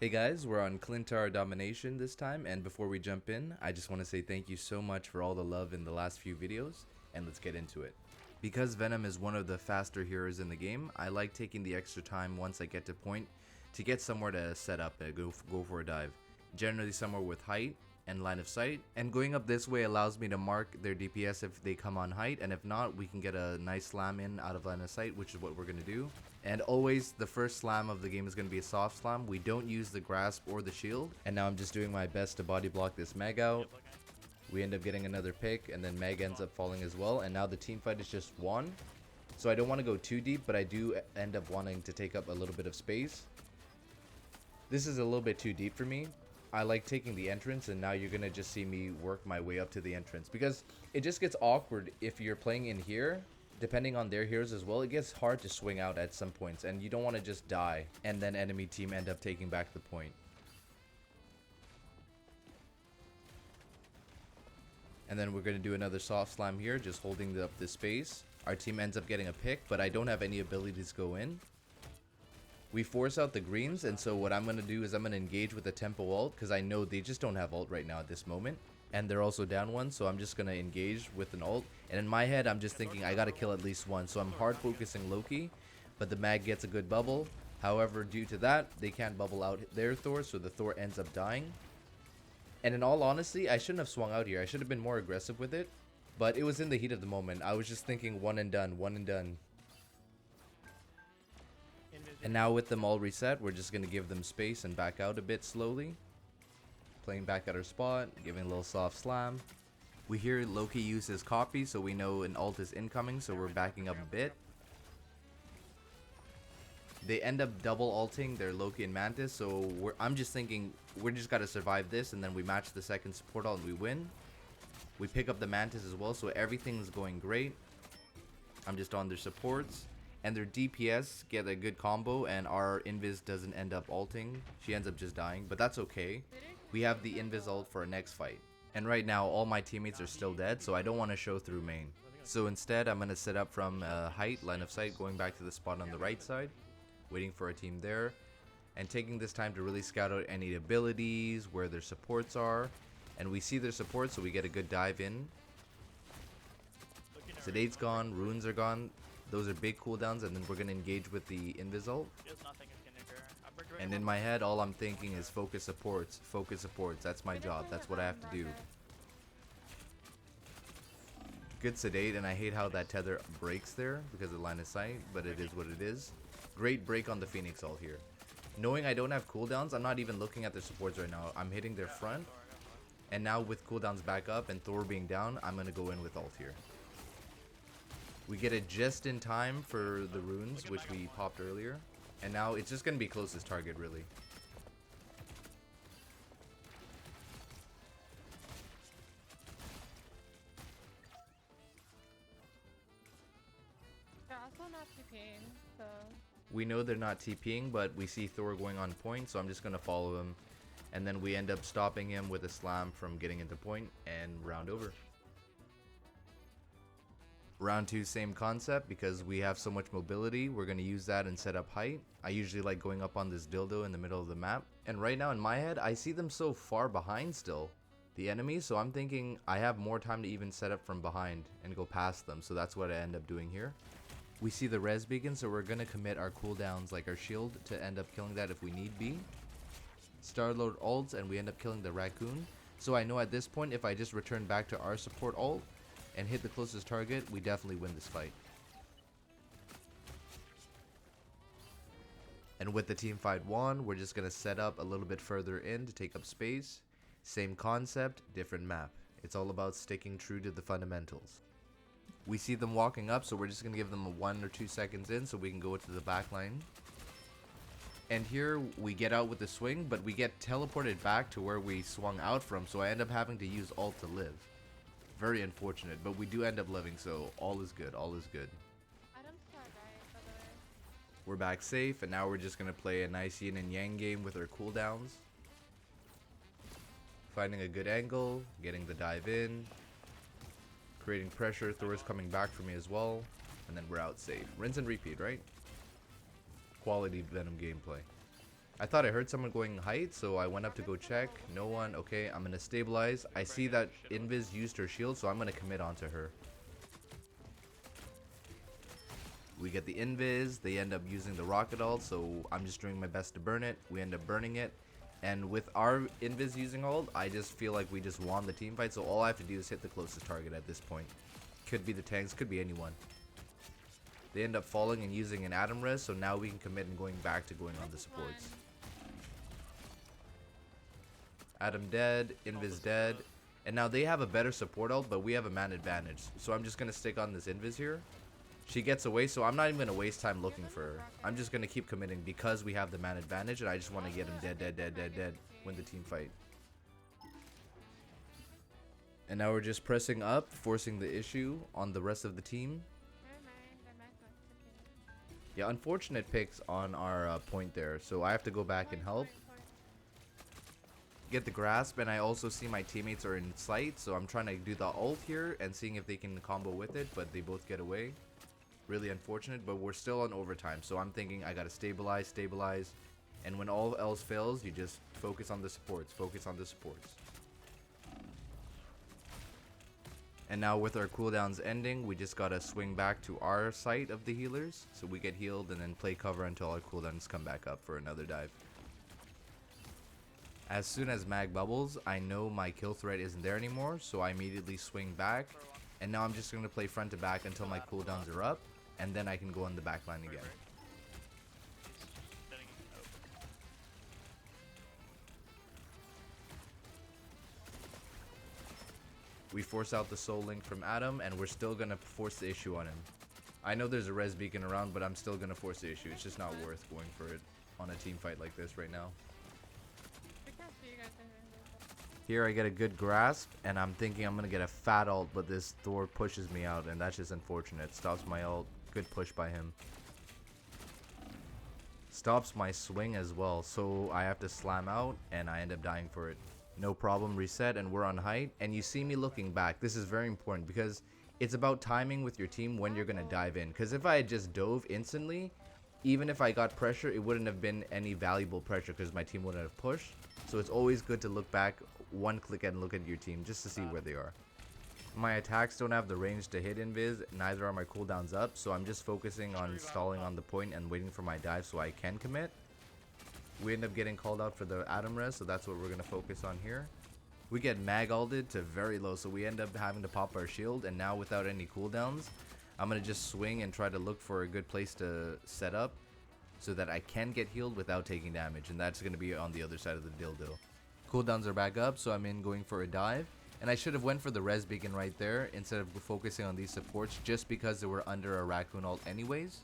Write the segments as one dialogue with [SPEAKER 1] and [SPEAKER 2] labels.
[SPEAKER 1] Hey guys, we're on Clintar Domination this time, and before we jump in, I just want to say thank you so much for all the love in the last few videos, and let's get into it. Because Venom is one of the faster heroes in the game, I like taking the extra time once I get to point to get somewhere to set up and go for a dive. Generally somewhere with height and line of sight, and going up this way allows me to mark their DPS if they come on height, and if not, we can get a nice slam in out of line of sight, which is what we're going to do. And always the first slam of the game is going to be a soft slam. We don't use the grasp or the shield, and now I'm just doing my best to body block this Meg out. We end up getting another pick, and then Meg ends up falling as well, and now the team fight is just one. So I don't want to go too deep, but I do end up wanting to take up a little bit of space. This is a little bit too deep for me. I like taking the entrance, and now you're going to just see me work my way up to the entrance, because it just gets awkward if you're playing in here. Depending on their heroes as well, it gets hard to swing out at some points, and you don't want to just die and then enemy team end up taking back the point. And then we're going to do another soft slam here, just holding up this space. Our team ends up getting a pick, but I don't have any abilities go in. We force out the greens, and so what I'm going to do is I'm going to engage with the tempo ult, because I know they just don't have ult right now at this moment. And they're also down one, so I'm just going to engage with an ult. And in my head, I'm just thinking I got to kill at least one, so I'm hard focusing Loki, but the mag gets a good bubble. However, due to that, they can't bubble out their Thor, so the Thor ends up dying. And in all honesty, I shouldn't have swung out here. I should have been more aggressive with it, but it was in the heat of the moment. I was just thinking one and done, one and done. And now with them all reset, we're just going to give them space and back out a bit slowly. Playing back at our spot, giving a little soft slam. We hear Loki use his copy, so we know an ult is incoming, so we're backing up a bit. They end up double ulting their Loki and Mantis, so I'm just thinking we just got to survive this, and then we match the second support ult and we win. We pick up the Mantis as well, so everything's going great. I'm just on their supports. And their DPS get a good combo, and our Invis doesn't end up ulting. She ends up just dying, but that's okay. We have the Invis ult for our next fight. And right now, all my teammates are still dead, so I don't want to show through main. So instead, I'm going to set up from height, line of sight, going back to the spot on the right side, waiting for a team there, and taking this time to really scout out any abilities, where their supports are. And we see their supports, so we get a good dive in. Sedate's gone, runes are gone. Those are big cooldowns, and then we're going to engage with the Invis ult. And in my head, all I'm thinking is focus supports, focus supports. That's my job. That's what I have to do. Good sedate, and I hate how that tether breaks there because of line of sight, but it is what it is. Great break on the Phoenix ult here. Knowing I don't have cooldowns, I'm not even looking at their supports right now. I'm hitting their front, and now with cooldowns back up and Thor being down, I'm going to go in with ult here. We get it just in time for the runes, which we popped earlier. And now it's just going to be closest target, really.
[SPEAKER 2] They're also not TPing, so...
[SPEAKER 1] We know they're not TPing, but we see Thor going on point, so I'm just going to follow him. And then we end up stopping him with a slam from getting into point, and round over. Round 2, same concept, because we have so much mobility, we're going to use that and set up height. I usually like going up on this dildo in the middle of the map. And right now in my head, I see them so far behind still, the enemies, so I'm thinking I have more time to even set up from behind and go past them, so that's what I end up doing here. We see the res beacon, so we're going to commit our cooldowns like our shield to end up killing that if we need be. Starload ults, and we end up killing the raccoon. So I know at this point, if I just return back to our support ult and hit the closest target, we definitely win this fight. And with the team fight won, we're just going to set up a little bit further in to take up space. Same concept, different map. It's all about sticking true to the fundamentals. We see them walking up, so we're just going to give them a 1 or 2 seconds in so we can go to the back line. And here we get out with the swing, but we get teleported back to where we swung out from, so I end up having to use ult to live. Very unfortunate, but we do end up living, so all is good, all is good.
[SPEAKER 2] Adam's not right, by the way.
[SPEAKER 1] We're back safe, and now we're just going to play a nice yin and yang game with our cooldowns. Finding a good angle, getting the dive in, creating pressure. Thor's coming back for me as well, and then we're out safe. Rinse and repeat, right? Quality Venom gameplay. I thought I heard someone going height, so I went up to go check. No one. Okay, I'm gonna stabilize. I see that Invis used her shield, so I'm gonna commit onto her. We get the Invis. They end up using the rocket ult, so I'm just doing my best to burn it. We end up burning it. And with our Invis using ult, I just feel like we just won the team fight, so all I have to do is hit the closest target at this point. Could be the tanks, could be anyone. They end up falling and using an Atom Res, so now we can commit and going back to going on the supports. Adam dead, Invis dead, and now they have a better support ult, but we have a man advantage. So I'm just gonna stick on this Invis here. She gets away, so I'm not even gonna waste time looking for her. I'm just gonna keep committing because we have the man advantage, and I just want to get him dead, win the team fight. And now we're just pressing up, forcing the issue on the rest of the team. Yeah, unfortunate picks on our point there, so I have to go back and help. Get the grasp, and I also see my teammates are in sight, so I'm trying to do the ult here and seeing if they can combo with it, but they both get away. Really unfortunate, but we're still on overtime, so I'm thinking I gotta stabilize, and when all else fails, you just focus on the supports, And now with our cooldowns ending, we just gotta swing back to our site of the healers, so we get healed and then play cover until our cooldowns come back up for another dive. As soon as mag bubbles, I know my kill threat isn't there anymore, so I immediately swing back, and now I'm just gonna play front to back until my cooldowns are up, and then I can go on the back line again. We force out the soul link from Adam, and we're still gonna force the issue on him. I know there's a res beacon around, but I'm still gonna force the issue. It's just not worth going for it on a team fight like this right now. Here I get a good grasp, and I'm thinking I'm gonna get a fat ult, but this Thor pushes me out, and that's just unfortunate. Stops my ult. Good push by him. Stops my swing as well, so I have to slam out, and I end up dying for it. No problem, reset, and we're on height. And you see me looking back. This is very important because it's about timing with your team when you're gonna dive in. Because if I had just dove instantly, even if I got pressure, it wouldn't have been any valuable pressure because my team wouldn't have pushed. So it's always good to look back, one click and look at your team just to see where they are. My attacks don't have the range to hit invis, neither are my cooldowns up, so I'm just focusing on stalling on the point and waiting for my dive so I can commit. We end up getting called out for the Atom Res, so that's what we're going to focus on here. We get mag ulted to very low, so we end up having to pop our shield, and now without any cooldowns, I'm going to just swing and try to look for a good place to set up so that I can get healed without taking damage, and that's going to be on the other side of the dildo. Cooldowns are back up, so I'm in going for a dive, and I should have went for the res beacon right there instead of focusing on these supports just because they were under a raccoon ult anyways.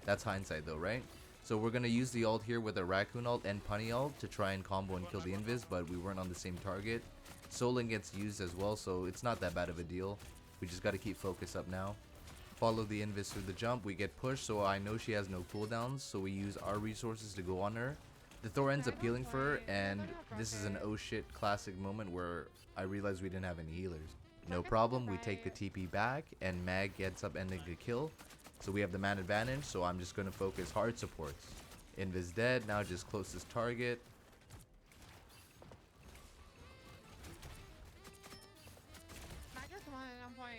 [SPEAKER 1] That's hindsight though, right? So we're going to use the ult here with a raccoon ult and punny ult to try and combo and kill the invis, but we weren't on the same target. Soling gets used as well, so it's not that bad of a deal. We just got to keep focus up now. Follow the invis through the jump. We get pushed, so I know she has no cooldowns, so we use our resources to go on her. The Thor ends up healing for her, and this is an oh shit classic moment where I realized we didn't have any healers. No problem, we take the TP back, and Mag gets up ending the kill. So we have the man advantage, so I'm just going to focus hard supports. Invis dead, now just closest target.
[SPEAKER 2] I just won on point.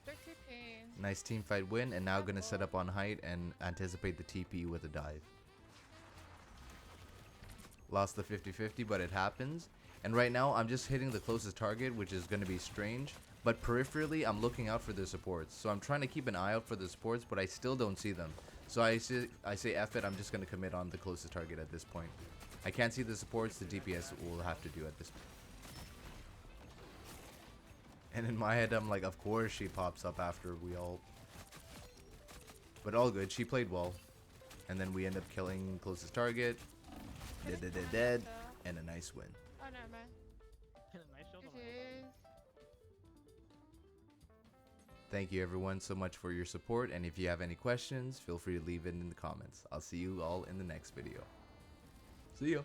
[SPEAKER 2] They're TPing.
[SPEAKER 1] Nice team fight win, and now going to set up on height and anticipate the TP with a dive. Lost the 50-50, but it happens. And right now, I'm just hitting the closest target, which is going to be strange. But peripherally, I'm looking out for the supports. So I'm trying to keep an eye out for the supports, but I still don't see them. So I say F it, I'm just going to commit on the closest target at this point. I can't see the supports, the DPS will have to do at this point. And in my head, I'm like, of course she pops up after we all... But all good, she played well. And then we end up killing closest target. Dead. And a nice win.
[SPEAKER 2] Oh no, man.
[SPEAKER 3] Nice shot on my
[SPEAKER 2] GG's.
[SPEAKER 1] Thank you everyone so much for your support, and if you have any questions, feel free to leave it in the comments. I'll see you all in the next video. See ya!